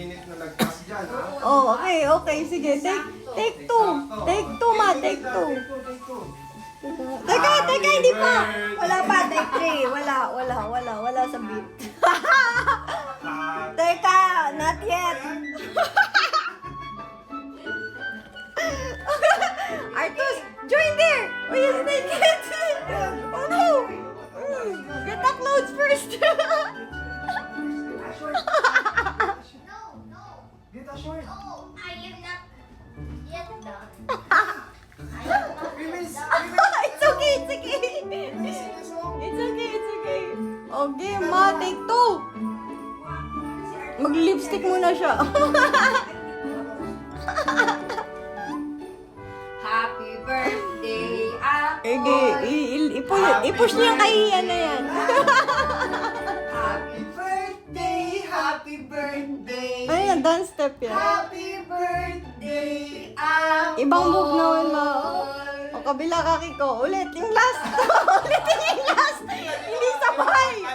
minute na lagpas dyan, ha? Oh, okay. Sige, take two. Take two, ma. Take two. Teka, hindi pa. Wala pa, take three. Wala sa beat. Teka, not yet. Artus, join there. Will you take it? Oh no. Get the clothes first. Get a short. No, I am not yet done. It's okay. It's okay. Okay, ma, take two. Mag-lipstick muna siya. Happy birthday, Apple. I-push niya kay Ian na yan. Happy birthday. Ano yan, dance step yan. Happy birthday, Apple. Ibang move naman, ma. O, kabila kaki ko. Ulit, yung last. Ulitin yung last. Hindi sabay.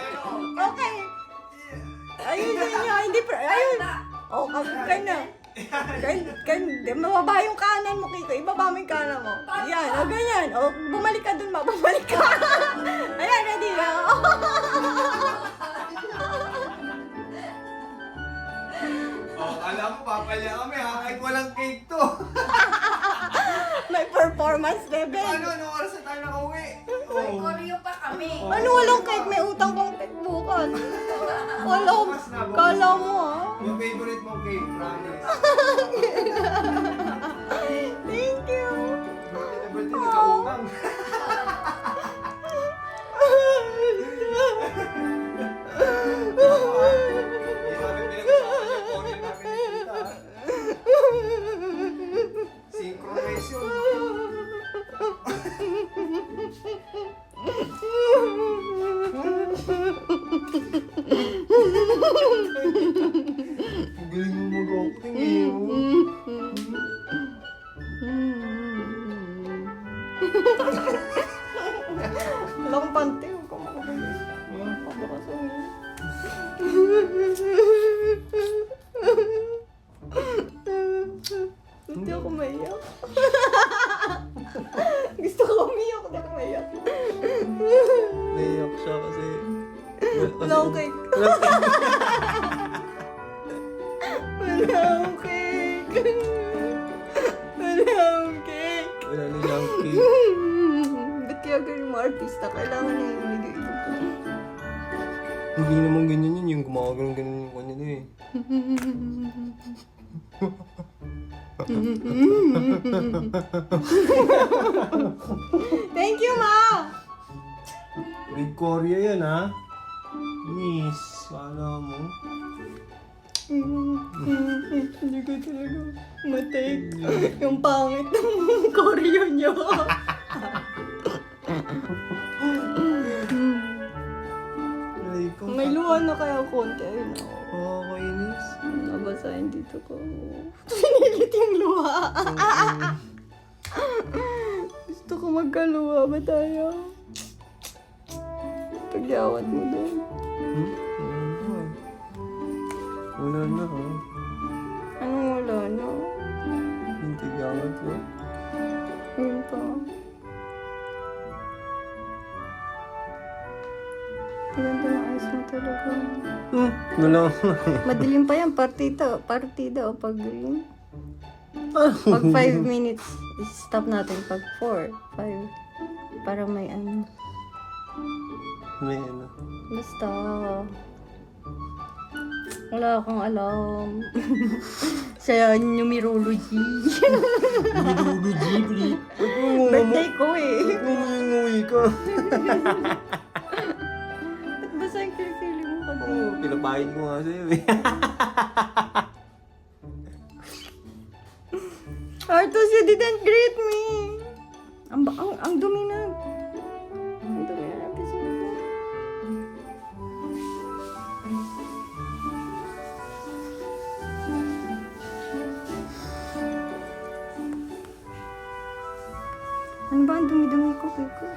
Okay. Ayusin niyo. Ayun. O, ka na. Mababa yung kanan mo, Kiko. Ibaba mo yung kanan mo. Yan, o ganyan. O, bumalik ka dun, ma. Bumalik ka. Ayan, ready na. Alam mo, papalya kami, ha? Kahit walang cake to. May performance level. Anong oras na tayo nakauwi? May koryo pa kami. Ano walang cake? May utang kong cake bukas. Kala mo, ha? Yung favorite mong cake, promise. Thank you. Birthday, nagkautang. Synchronize yun. Ang galing mo mag-acting eh. Wala kong pante. Huwag ka makabalik. Pabakasan mo. Hindi ako maiyak. Gusto ko umiyak. Hindi ako maiyak. Naiyak siya kasi... Wala akong cake. Wala akong cake. Wala akong cake. Wala na siyang cake. Ba't kaya ganun mga artista? Kailangan na yung nilagay ito. Hindi naman ganyan yun. Yung gumagano'n-ganon yung kanya na eh. Thank you, Ma! Red Korea yan ha. Miss, kala mo. Hindi ko talaga matake yung pangit ng choreo niyo. Ay, ko. May luha na kaya konti. Ayun ako. Kainis. Nabasahin dito ko. Pinilit yung luha. Gusto ko magkaluha ba tayo? Pagyawat mo doon. Wala na ha. Anong wala na? Hindi gawat ko. Yun pa. Ganda ng eyes mo talaga. Wala. Madilim pa yan, partida o pag green. Pag 5 minutes, stop natin. Pag 4, 5, para may ano. May ano. Basta, wala akong alam. Sa numerology. Numerology, pre. Birthday ko eh. Nguyi ka. Ba't basta yung kilikili mo ka din? Oo, pinapahid ko nga sa'yo eh. Artus, you didn't greet me. Ang dumi na. Ang dumi na episode ko. Ano ba ang dumi-dumi ko, Kiko?